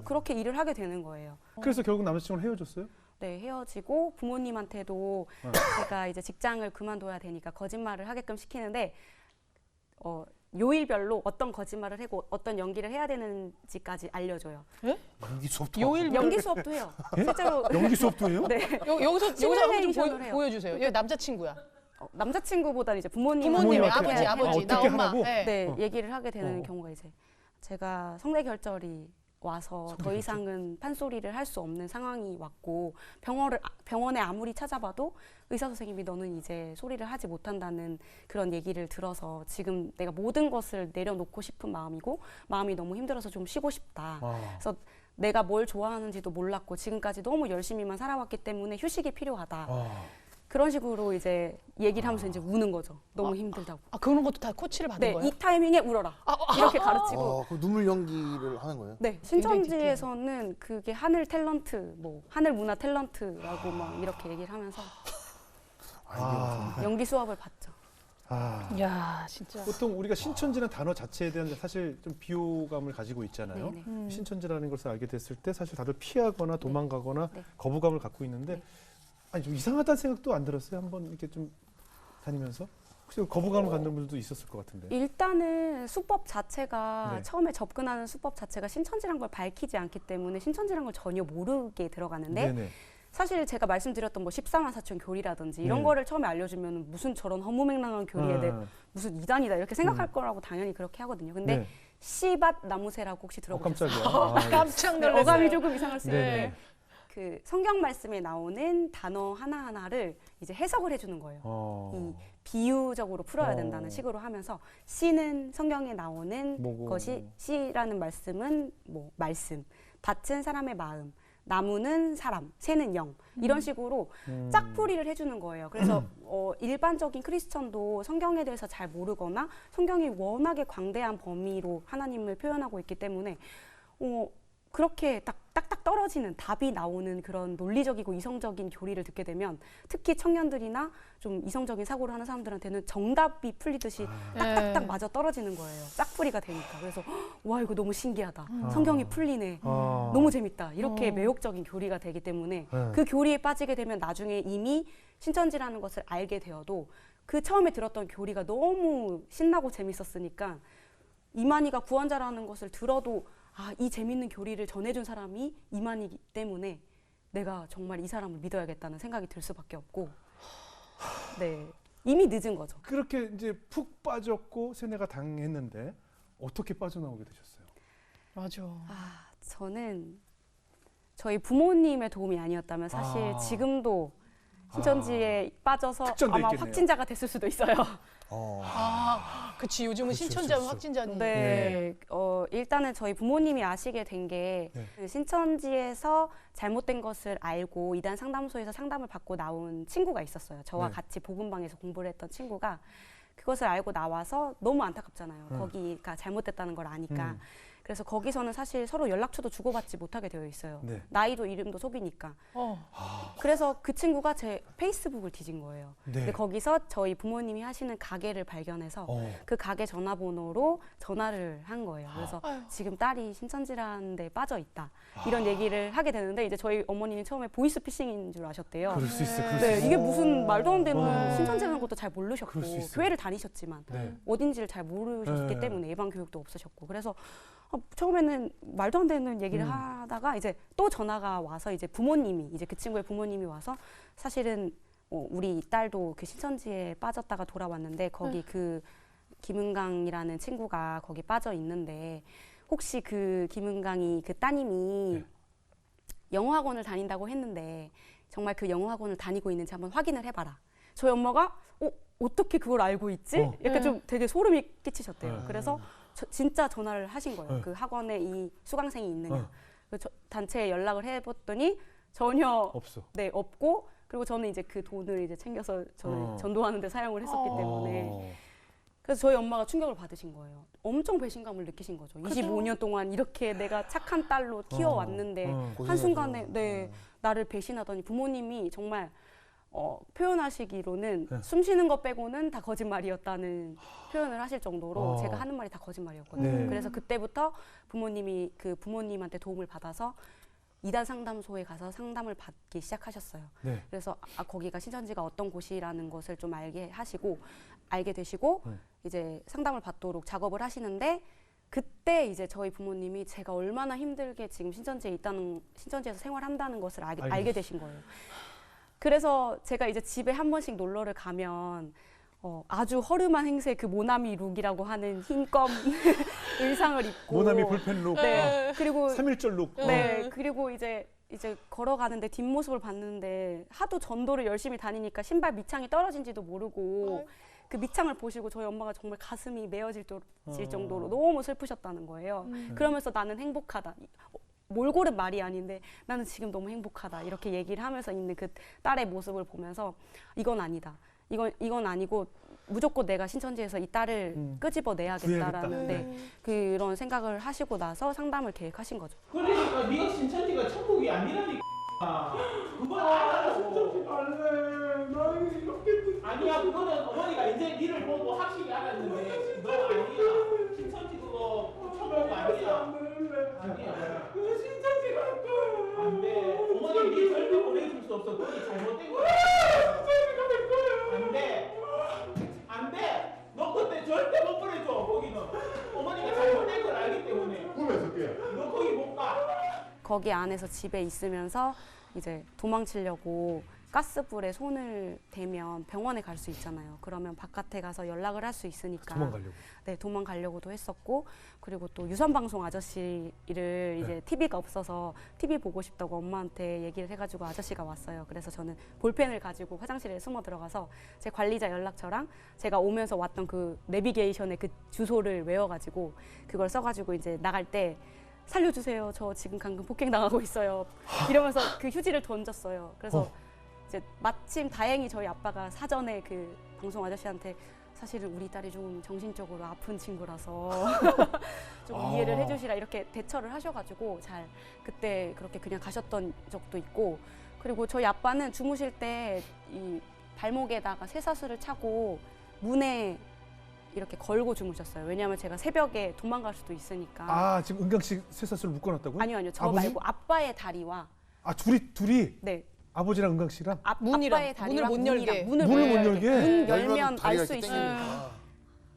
그렇게 일을 하게 되는 거예요. 그래서 결국 남자친구랑 헤어졌어요? 네, 헤어지고 부모님한테도 제가 이제 직장을 그만둬야 되니까 거짓말을 하게끔 시키는데 요일별로 어떤 거짓말을 하고 어떤 연기를 해야 되는지까지 알려줘요. 연기 수업도 연기 수업도 해요. 실제로 연기 수업도 해요? 네. 여기서 한번 좀 시뮬레이션을 해요. 보여주세요. 얘 남자친구야. 남자친구보다는 이제 부모님 아버지 나 어떻게 엄마. 하라고? 네, 얘기를 하게 되는 경우가 이제 제가 성대 결절이 와서 더 이상은 판소리를 할 수 없는 상황이 왔고 병원에 아무리 찾아봐도 의사 선생님이 너는 이제 소리를 하지 못한다는 그런 얘기를 들어서 지금 내가 모든 것을 내려놓고 싶은 마음이고 마음이 너무 힘들어서 좀 쉬고 싶다. 그래서 내가 뭘 좋아하는지도 몰랐고 지금까지 너무 열심히만 살아왔기 때문에 휴식이 필요하다. 그런 식으로 이제 얘기를 하면서 이제 우는 거죠. 너무 힘들다고. 그런 것도 다 코치를 받은 네, 거예요? 이 타이밍에 울어라. 이렇게 가르치고. 그 눈물 연기를 하는 거예요? 네, 신천지에서는 그게 하늘 탤런트, 뭐 하늘 문화 탤런트라고 막 이렇게 얘기를 하면서 연기 수업을 받죠. 야, 진짜. 보통 우리가 신천지라는 단어 자체에 대한 사실 좀 비호감을 가지고 있잖아요. 네네. 신천지라는 것을 알게 됐을 때 사실 다들 피하거나 도망가거나 거부감을 갖고 있는데 아니 좀 이상하다는 생각도 안 들었어요? 한번 이렇게 좀 다니면서? 혹시 거부감을 갖는 분들도 있었을 것 같은데. 일단은 수법 자체가 처음에 접근하는 수법 자체가 신천지란 걸 밝히지 않기 때문에 신천지란 걸 전혀 모르게 들어가는데 네네. 사실 제가 말씀드렸던 뭐 14만 4천 교리라든지 이런 거를 처음에 알려주면 무슨 저런 허무맹랑한 교리에 대해 무슨 이단이다 이렇게 생각할 거라고 당연히 그렇게 하거든요. 근데 씨밭 나무새라고 혹시 들어보셨어요? 깜짝이야. 깜짝 놀랐어요. 어감이 조금 이상할 수 있는데 네네. 그 성경 말씀에 나오는 단어 하나하나를 이제 해석을 해주는 거예요. 이 비유적으로 풀어야 된다는 식으로 하면서 씨는 성경에 나오는 뭐고. 것이 씨라는 말씀은 뭐 말씀, 밭은 사람의 마음, 나무는 사람, 새는 영 이런 식으로 짝풀이를 해주는 거예요. 그래서 일반적인 크리스천도 성경에 대해서 잘 모르거나 성경이 워낙에 광대한 범위로 하나님을 표현하고 있기 때문에 그렇게 딱딱 떨어지는 답이 나오는 그런 논리적이고 이성적인 교리를 듣게 되면 특히 청년들이나 좀 이성적인 사고를 하는 사람들한테는 정답이 풀리듯이 딱딱딱 맞아 떨어지는 거예요. 짝풀이가 되니까. 그래서 와 이거 너무 신기하다. 성경이 풀리네. 너무 재밌다. 이렇게 매혹적인 교리가 되기 때문에 그 교리에 빠지게 되면 나중에 이미 신천지라는 것을 알게 되어도 그 처음에 들었던 교리가 너무 신나고 재밌었으니까 이만희가 구원자라는 것을 들어도 이 재밌는 교리를 전해준 사람이 이만희이기 때문에 내가 정말 이 사람을 믿어야겠다는 생각이 들 수밖에 없고 네 이미 늦은 거죠. 그렇게 이제 푹 빠졌고 세뇌가 당했는데 어떻게 빠져나오게 되셨어요? 맞아. 저는 저희 부모님의 도움이 아니었다면 사실 지금도 신천지에 빠져서 아마 있겠네요. 확진자가 됐을 수도 있어요. 그치. 요즘은 그렇죠, 신천지하면 그렇죠. 확진자니. 네. 일단은 저희 부모님이 아시게 된 게 네. 신천지에서 잘못된 것을 알고 이단 상담소에서 상담을 받고 나온 친구가 있었어요. 저와 네. 같이 복음방에서 공부를 했던 친구가 그것을 알고 나와서 너무 안타깝잖아요. 거기가 잘못됐다는 걸 아니까. 그래서 거기서는 사실 서로 연락처도 주고받지 못하게 되어 있어요. 네. 나이도 이름도 속이니까. 그래서 그 친구가 제 페이스북을 뒤진 거예요. 네. 근데 거기서 저희 부모님이 하시는 가게를 발견해서 그 가게 전화번호로 전화를 한 거예요. 그래서 지금 딸이 신천지라는 데 빠져 있다. 이런 얘기를 하게 되는데 이제 저희 어머니는 처음에 보이스피싱인 줄 아셨대요. 그럴 수 있어. 그럴 수 네, 있어. 이게 무슨 말도 안 되는 신천지라는 것도 잘 모르셨고 그럴 수 있어요. 교회를 다니셨지만 네. 어딘지를 잘 모르셨기 네. 때문에 예방 교육도 없으셨고 그래서 처음에는 말도 안 되는 얘기를 하다가 이제 또 전화가 와서 이제 부모님이 이제 그 친구의 부모님이 와서 사실은 우리 딸도 그 신천지에 빠졌다가 돌아왔는데 거기 그 김은강이라는 친구가 거기 빠져 있는데 혹시 그 김은강이 그 따님이 영어학원을 다닌다고 했는데 정말 그 영어학원을 다니고 있는지 한번 확인을 해봐라. 저희 엄마가 어떻게 그걸 알고 있지? 약간 좀 되게 소름이 끼치셨대요. 그래서 진짜 전화를 하신 거예요. 그 학원에 이 수강생이 있느냐. 단체에 연락을 해봤더니 전혀 없어. 네, 없고 그리고 저는 이제 그 돈을 이제 챙겨서 저는 전도하는 데 사용을 했었기 때문에 그래서 저희 엄마가 충격을 받으신 거예요. 엄청 배신감을 느끼신 거죠. 25년 동안 이렇게 내가 착한 딸로 키워왔는데 한순간에 나를 배신하더니 부모님이 정말 표현하시기로는 숨 쉬는 것 빼고는 다 거짓말이었다는 표현을 하실 정도로 제가 하는 말이 다 거짓말이었거든요. 네. 그래서 그때부터 부모님이 그 부모님한테 도움을 받아서 이단 상담소에 가서 상담을 받기 시작하셨어요. 네. 그래서 거기가 신천지가 어떤 곳이라는 것을 좀 알게 되시고 이제 상담을 받도록 작업을 하시는데 그때 이제 저희 부모님이 제가 얼마나 힘들게 지금 신천지에서 생활한다는 것을 알게 되신 거예요. 그래서 제가 이제 집에 한 번씩 놀러를 가면 아주 허름한 행세 그 모나미 룩이라고 하는 흰검 의상을 입고 모나미 볼펜 룩. 네. 그리고 3.1절 룩. 네. 그리고 이제 걸어가는데 뒷모습을 봤는데 하도 전도를 열심히 다니니까 신발 밑창이 떨어진지도 모르고 그 밑창을 보시고 저희 엄마가 정말 가슴이 메어질 정도로 너무 슬프셨다는 거예요. 그러면서 나는 행복하다. 몰골은 말이 아닌데 나는 지금 너무 행복하다 이렇게 얘기를 하면서 있는 그 딸의 모습을 보면서 이건 아니다. 이건 아니고 무조건 내가 신천지에서 이 딸을 끄집어내야겠다라는 그런 생각을 하시고 나서 상담을 계획하신 거죠. 그러니까 네가 신천지가 천국이 아니라니까. 그건 알아. 신천지 갈래. 나 이렇게 아니야, 그거는 어머니가 이제 니를 보고 확실히 알았는데 너 아니야. 신천지 그거 천국 아니야. 아니야. 그 신천지 갈 거야. 안 돼. 어머니 니 절대 보내줄 수 없어. 그게 잘못된 거야. 신천지 갈 거야. 안 돼. 안 돼. 너 그때 절대 못 보내줘. 거기는. 어머니가 잘못된 걸 알기 때문에. 꿈에서 깨. 너 거기 못 가. 거기 안에서 집에 있으면서 이제 도망치려고 가스불에 손을 대면 병원에 갈 수 있잖아요. 그러면 바깥에 가서 연락을 할 수 있으니까 도망가려고. 네, 도망가려고도 했었고 그리고 또 유선방송 아저씨를 이제 TV가 없어서 TV 보고 싶다고 엄마한테 얘기를 해가지고 아저씨가 왔어요. 그래서 저는 볼펜을 가지고 화장실에 숨어 들어가서 제 관리자 연락처랑 제가 오면서 왔던 그 내비게이션의 그 주소를 외워가지고 그걸 써가지고 이제 나갈 때 살려주세요. 저 지금 방금 폭행당하고 있어요. 이러면서 그 휴지를 던졌어요. 그래서 이제 마침 다행히 저희 아빠가 사전에 그 방송 아저씨한테 사실은 우리 딸이 좀 정신적으로 아픈 친구라서 좀 아. 이해를 해주시라 이렇게 대처를 하셔가지고 잘 그때 그렇게 그냥 가셨던 적도 있고, 그리고 저희 아빠는 주무실 때 이 발목에다가 쇠사슬을 차고 문에 이렇게 걸고 주무셨어요. 왜냐하면 제가 새벽에 도망갈 수도 있으니까. 아, 지금 은강 씨 쇠사슬을 묶어놨다고요? 아니요, 저 아버지? 말고 아빠의 다리와. 아, 둘이 네. 아버지랑 은강 씨랑 문이랑, 아빠의 다리랑 문을 못 열게. 문을 문을 못 열게. 문 열면 열면 다리가 알 수 이렇게 있으니까. 땡기니까.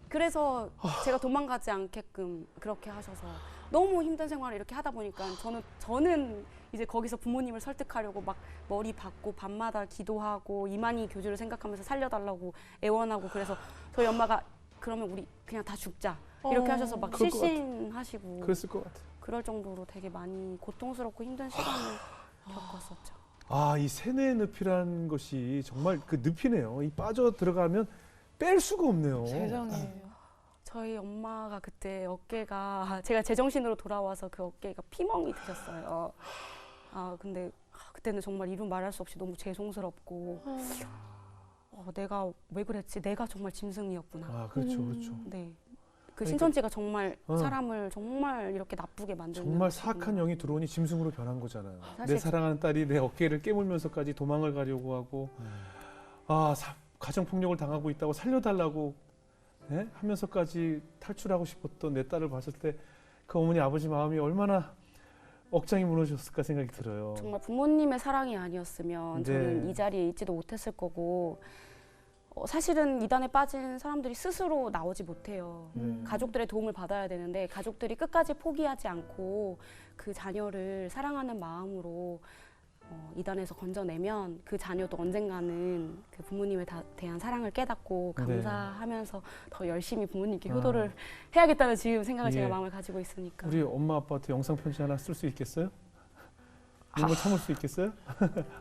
그래서 제가 도망가지 않게끔 그렇게 하셔서 너무 힘든 생활을 이렇게 하다 보니까 저는 이제 거기서 부모님을 설득하려고 막 머리 박고 밤마다 기도하고 이만희 교주를 생각하면서 살려달라고 애원하고, 그래서 저희 엄마가 그러면 우리 그냥 다 죽자 이렇게 하셔서 막 그럴 것 같아. 실신하시고 그랬을 것 같아. 그럴 정도로 되게 많이 고통스럽고 힘든 시간을 겪었었죠. 아, 이 세뇌 늪이라는 것이 정말 그 늪이네요. 이 빠져 들어가면 뺄 수가 없네요. 세상에. 저희 엄마가 그때 어깨가 제가 제정신으로 돌아와서 그 어깨가 피멍이 드셨어요. 근데 그때는 정말 이루 말할 수 없이 너무 죄송스럽고 내가 왜 그랬지? 내가 정말 짐승이었구나. 아, 그렇죠, 그렇죠. 네. 그 그러니까- 신천지가 정말 어. 사람을 정말 이렇게 나쁘게 만드는 정말 곳이구나. 사악한 영이 들어오니 짐승으로 변한 거잖아요. 사실 내 사랑하는 딸이 내 어깨를 깨물면서까지 도망을 가려고 하고 가정폭력을 당하고 있다고 살려달라고 하면서까지 탈출하고 싶었던 내 딸을 봤을 때 그 어머니 아버지 마음이 얼마나 억장이 무너졌을까 생각이 들어요. 정말 부모님의 사랑이 아니었으면 네. 저는 이 자리에 있지도 못했을 거고, 사실은 이단에 빠진 사람들이 스스로 나오지 못해요. 네. 가족들의 도움을 받아야 되는데 가족들이 끝까지 포기하지 않고 그 자녀를 사랑하는 마음으로 이단에서 건져내면 그 자녀도 언젠가는 그 부모님에 대한 사랑을 깨닫고 네. 감사하면서 더 열심히 부모님께 효도를 해야겠다는 지금 생각을 예. 제가 마음을 가지고 있으니까. 우리 엄마 아빠한테 영상 편지 하나 쓸 수 있겠어요? 이런 거 참을 수 있겠어요?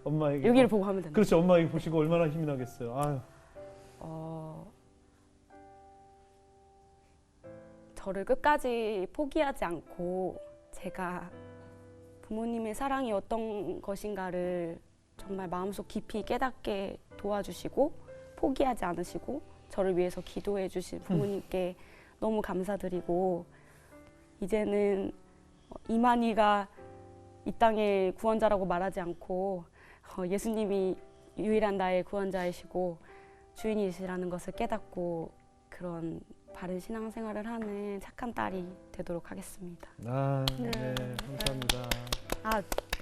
엄마에게. 여기를 보고 하면 된다. 그렇죠. 엄마에게 보시고 얼마나 힘이 나겠어요. 아유. 저를 끝까지 포기하지 않고 제가 부모님의 사랑이 어떤 것인가를 정말 마음속 깊이 깨닫게 도와주시고 포기하지 않으시고 저를 위해서 기도해 주신 부모님께 너무 감사드리고, 이제는 이만희가 이 땅의 구원자라고 말하지 않고 예수님이 유일한 나의 구원자이시고 주인이시라는 것을 깨닫고 그런 바른 신앙생활을 하는 착한 딸이 되도록 하겠습니다. 네, 감사합니다.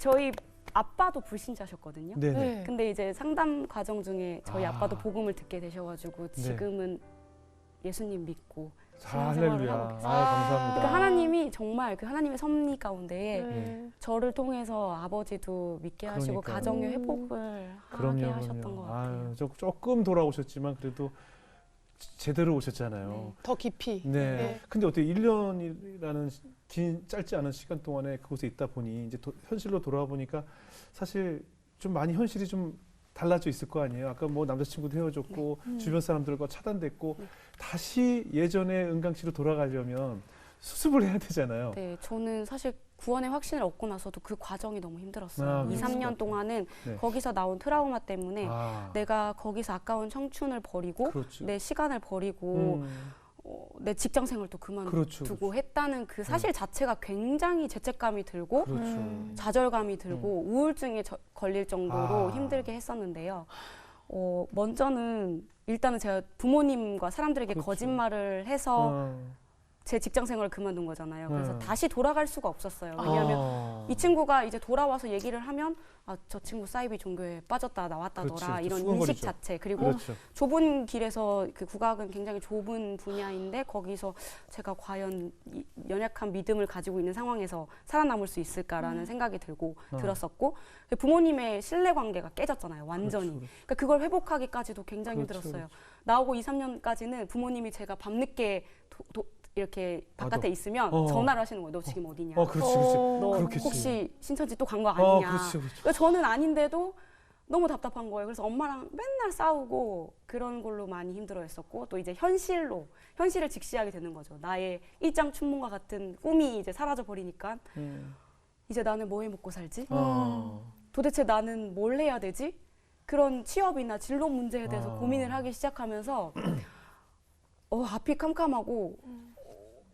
저희 아빠도 불신자셨거든요. 네. 네. 근데 이제 상담 과정 중에 저희 아빠도 복음을 듣게 되셔가지고 지금은 예수님 믿고 신앙생활을 할렐루야. 하고 계세요. 감사합니다. 그러니까 하나님이 정말 그 하나님의 섭리 가운데에 네. 저를 통해서 아버지도 믿게 하시고 그러니까요. 가정의 회복을 하게 그럼요, 하셨던 것 그럼요. 같아요. 조금 돌아오셨지만 그래도 제대로 오셨잖아요. 더 깊이. 네. 네. 근데 어떻게 1년이라는 짧지 않은 시간 동안에 그곳에 있다 보니 이제 현실로 돌아와 보니까 사실 좀 많이 현실이 좀 달라져 있을 거 아니에요. 아까 뭐 남자친구도 헤어졌고 주변 사람들과 차단됐고 다시 예전의 은강 씨로 돌아가려면 수습을 해야 되잖아요. 네, 저는 사실 구원의 확신을 얻고 나서도 그 과정이 너무 힘들었어요. 그랬을 2, 것 3년 같아요. 동안은 네. 거기서 나온 트라우마 때문에 아, 내가 거기서 아까운 청춘을 버리고 그렇죠. 내 시간을 버리고 내 직장 생활도 그렇죠, 그만두고 했다는 그 사실 자체가 굉장히 죄책감이 들고 그렇죠. 좌절감이 들고 우울증에 걸릴 정도로 아. 힘들게 했었는데요. 먼저는 일단은 제가 부모님과 사람들에게 그렇죠. 거짓말을 해서 제 직장 생활을 그만둔 거잖아요. 그래서 다시 돌아갈 수가 없었어요. 왜냐하면 이 친구가 이제 돌아와서 얘기를 하면 저 친구 사이비 종교에 빠졌다 나왔다더라 그렇죠. 이런 수근거리죠. 인식 자체, 그리고 그렇죠. 좁은 길에서 그 국악은 굉장히 좁은 분야인데 거기서 제가 과연 연약한 믿음을 가지고 있는 상황에서 살아남을 수 있을까라는 생각이 들었었고 부모님의 신뢰관계가 깨졌잖아요. 완전히. 그렇죠. 그러니까 그걸 회복하기까지도 굉장히 그렇죠, 힘들었어요. 그렇죠. 나오고 2, 3년까지는 부모님이 제가 밤늦게 이렇게 바깥에 있으면 전화를 하시는 거예요. 너 지금 어디냐? 그렇지. 너 그렇겠지. 혹시 신천지 또 간 거 아니냐? 그렇죠. 그러니까 저는 아닌데도 너무 답답한 거예요. 그래서 엄마랑 맨날 싸우고 그런 걸로 많이 힘들어했었고, 또 이제 현실을 직시하게 되는 거죠. 나의 일장 춘몽과 같은 꿈이 이제 사라져 버리니까 이제 나는 뭐 해 먹고 살지? 도대체 나는 뭘 해야 되지? 그런 취업이나 진로 문제에 대해서 고민을 하기 시작하면서 앞이 캄캄하고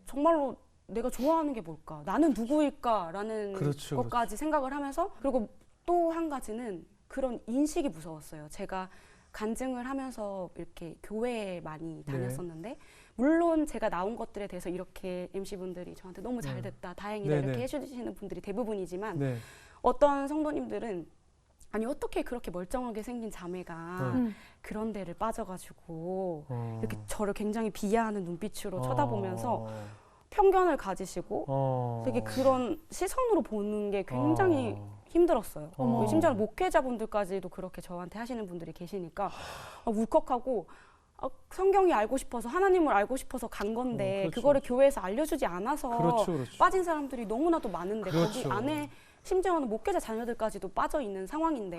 정말로 내가 좋아하는 게 뭘까? 나는 누구일까라는 그렇죠, 것까지 생각을 하면서 그리고 또 한 가지는 그런 인식이 무서웠어요. 제가 간증을 하면서 이렇게 교회에 많이 다녔었는데 물론 제가 나온 것들에 대해서 이렇게 MC분들이 저한테 너무 잘 됐다, 다행이다 네네. 이렇게 해주시는 분들이 대부분이지만 네. 어떤 성도님들은 아니 어떻게 그렇게 멀쩡하게 생긴 자매가 그런 데를 빠져가지고 이렇게 저를 굉장히 비하하는 눈빛으로 쳐다보면서 편견을 가지시고 되게 그런 시선으로 보는 게 굉장히 힘들었어요. 심지어 목회자분들까지도 그렇게 저한테 하시는 분들이 계시니까 울컥하고 성경이 알고 싶어서 하나님을 알고 싶어서 간 건데 그렇죠. 그거를 교회에서 알려주지 않아서 그렇죠. 빠진 사람들이 너무나도 많은데 그렇죠. 거기 안에 심지어는 목회자 자녀들까지도 빠져 있는 상황인데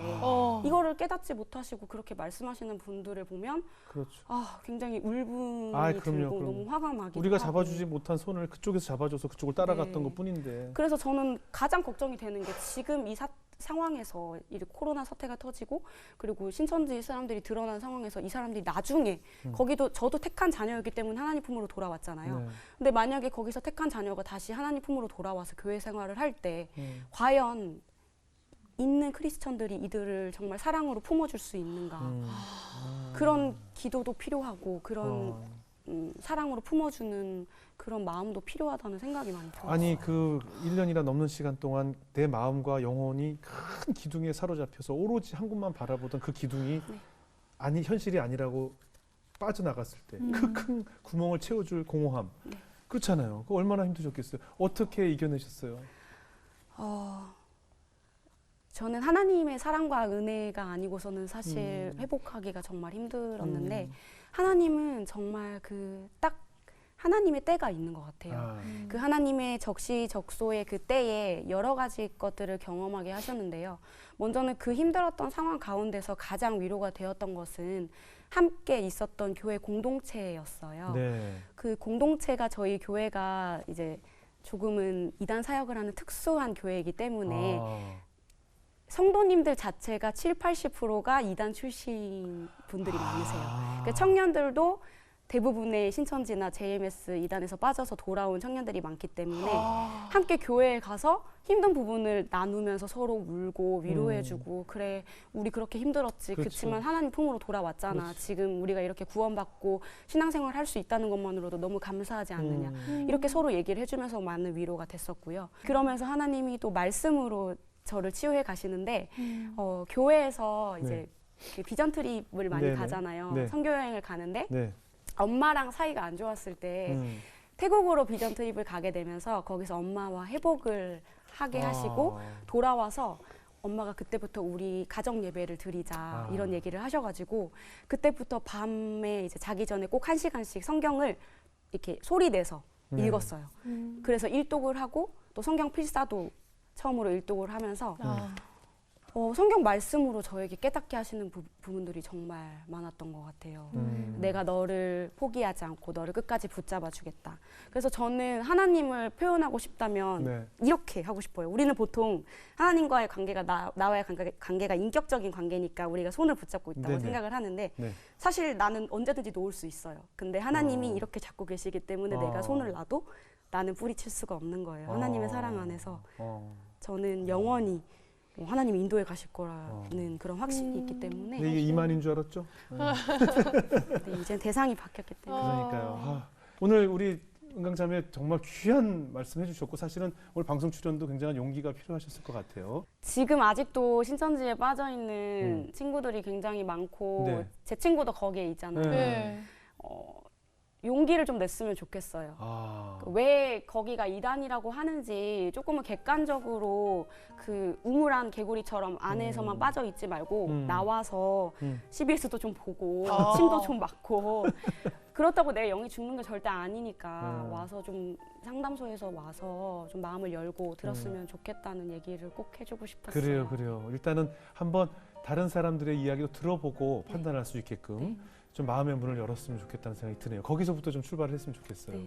이거를 깨닫지 못하시고 그렇게 말씀하시는 분들을 보면 그렇죠. 굉장히 울분이 그럼요, 들고 그럼요. 너무 화가 나기도 우리가 하고. 잡아주지 못한 손을 그쪽에서 잡아줘서 그쪽을 따라갔던 네. 것뿐인데. 그래서 저는 가장 걱정이 되는 게 지금 이 상황에서 이 코로나 사태가 터지고 그리고 신천지 사람들이 드러난 상황에서 이 사람들이 나중에 거기도 저도 택한 자녀였기 때문에 하나님 품으로 돌아왔잖아요. 네. 근데 만약에 거기서 택한 자녀가 다시 하나님 품으로 돌아와서 교회 생활을 할 때 과연 있는 크리스천들이 이들을 정말 사랑으로 품어줄 수 있는가. 그런 기도도 필요하고 그런 사랑으로 품어주는 그런 마음도 필요하다는 생각이 많이 들어요. 아니 그 1년이나 넘는 시간 동안 내 마음과 영혼이 큰 기둥에 사로잡혀서 오로지 한 곳만 바라보던 그 기둥이 아니 현실이 아니라고 빠져나갔을 때 그 큰 구멍을 채워줄 공허함. 그렇잖아요. 그거 얼마나 힘드셨겠어요. 어떻게 이겨내셨어요? 저는 하나님의 사랑과 은혜가 아니고서는 사실 회복하기가 정말 힘들었는데 하나님은 정말 그 딱 하나님의 때가 있는 것 같아요. 그 하나님의 적시적소의 그 때에 여러 가지 것들을 경험하게 하셨는데요. 먼저는 그 힘들었던 상황 가운데서 가장 위로가 되었던 것은 함께 있었던 교회 공동체였어요. 네. 그 공동체가 저희 교회가 이제 조금은 이단 사역을 하는 특수한 교회이기 때문에 성도님들 자체가 70~80%가 이단 출신 분들이 많으세요. 그러니까 청년들도 대부분의 신천지나 JMS 이단에서 빠져서 돌아온 청년들이 많기 때문에 함께 교회에 가서 힘든 부분을 나누면서 서로 울고 위로해주고 그래 우리 그렇게 힘들었지. 그렇죠. 그렇지만 하나님 품으로 돌아왔잖아. 그렇죠. 지금 우리가 이렇게 구원받고 신앙생활 할 수 있다는 것만으로도 너무 감사하지 않느냐. 이렇게 서로 얘기를 해주면서 많은 위로가 됐었고요. 그러면서 하나님이 또 말씀으로 저를 치유해 가시는데 교회에서 이제 그 비전 트립을 많이 네네. 가잖아요. 네. 선교 여행을 가는데 네. 엄마랑 사이가 안 좋았을 때 태국으로 비전 트립을 가게 되면서 거기서 엄마와 회복을 하게 하시고 돌아와서 엄마가 그때부터 우리 가정 예배를 드리자 이런 얘기를 하셔가지고 그때부터 밤에 이제 자기 전에 꼭 1시간씩 성경을 이렇게 소리 내서 읽었어요. 그래서 일독을 하고 또 성경 필사도 처음으로 일독을 하면서 성경 말씀으로 저에게 깨닫게 하시는 부분들이 정말 많았던 것 같아요. 내가 너를 포기하지 않고 너를 끝까지 붙잡아 주겠다. 그래서 저는 하나님을 표현하고 싶다면 이렇게 하고 싶어요. 우리는 보통 하나님과의 관계가 나와의 관계가 인격적인 관계니까 우리가 손을 붙잡고 있다고 생각을 하는데 사실 나는 언제든지 놓을 수 있어요. 근데 하나님이 이렇게 잡고 계시기 때문에 내가 손을 놔도 나는 뿌리칠 수가 없는 거예요. 하나님의 사랑 안에서 저는 영원히 하나님이 인도에 가실 거라는 그런 확신이 있기 때문에 이게 이만인 줄 알았죠? 네, 이제 대상이 바뀌었기 때문에 그러니까요. 오늘 우리 은강자매 정말 귀한 말씀 해주셨고 사실은 오늘 방송 출연도 굉장한 용기가 필요하셨을 것 같아요. 지금 아직도 신천지에 빠져있는 친구들이 굉장히 많고 제 친구도 거기에 있잖아요. 용기를 좀 냈으면 좋겠어요. 왜 거기가 이단이라고 하는지 조금은 객관적으로 그 우물안 개구리처럼 안에서만 빠져 있지 말고 나와서 CBS도 좀 보고 침도 좀 맞고 그렇다고 내 영이 죽는 게 절대 아니니까 와서 좀 상담소에서 와서 좀 마음을 열고 들었으면 좋겠다는 얘기를 꼭 해주고 싶었어요. 그래요. 일단은 한번 다른 사람들의 이야기도 들어보고 판단할 수 있게끔 좀 마음의 문을 열었으면 좋겠다는 생각이 드네요. 거기서부터 좀 출발을 했으면 좋겠어요.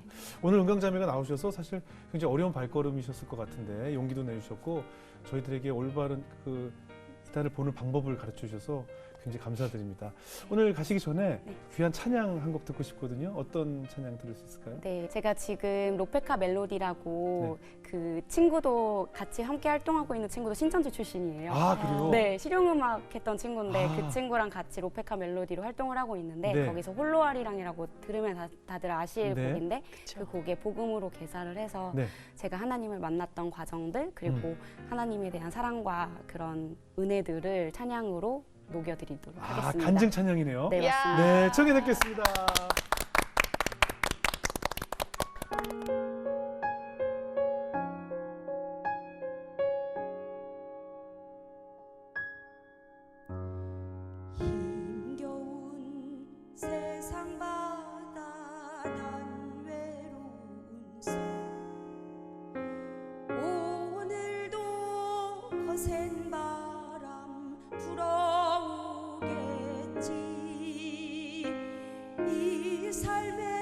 오늘 은강자매가 나오셔서 사실 굉장히 어려운 발걸음이셨을 것 같은데 용기도 내주셨고 저희들에게 올바른 그 이단을 보는 방법을 가르쳐 주셔서 굉장히 감사드립니다. 오늘 가시기 전에 귀한 찬양 한 곡 듣고 싶거든요. 어떤 찬양 들을 수 있을까요? 네, 제가 지금 로페카 멜로디라고 그 친구도 같이 함께 활동하고 있는 친구도 신천지 출신이에요. 아, 그래요? 네, 실용음악 했던 친구인데 아. 그 친구랑 같이 로페카 멜로디로 활동을 하고 있는데 네. 거기서 홀로아리랑이라고 들으면 다들 아실 네. 곡인데 그쵸. 그 곡에 복음으로 개사를 해서 네. 제가 하나님을 만났던 과정들 그리고 하나님에 대한 사랑과 그런 은혜들을 찬양으로 녹여드리도록 아, 하겠습니다. 간증 찬양이네요. 네, 야. 맞습니다. 네, 청해 듣겠습니다. 힘겨운 세상 바다 난 외로운 섬 오늘도 거센 바람 불어오겠지 이 삶의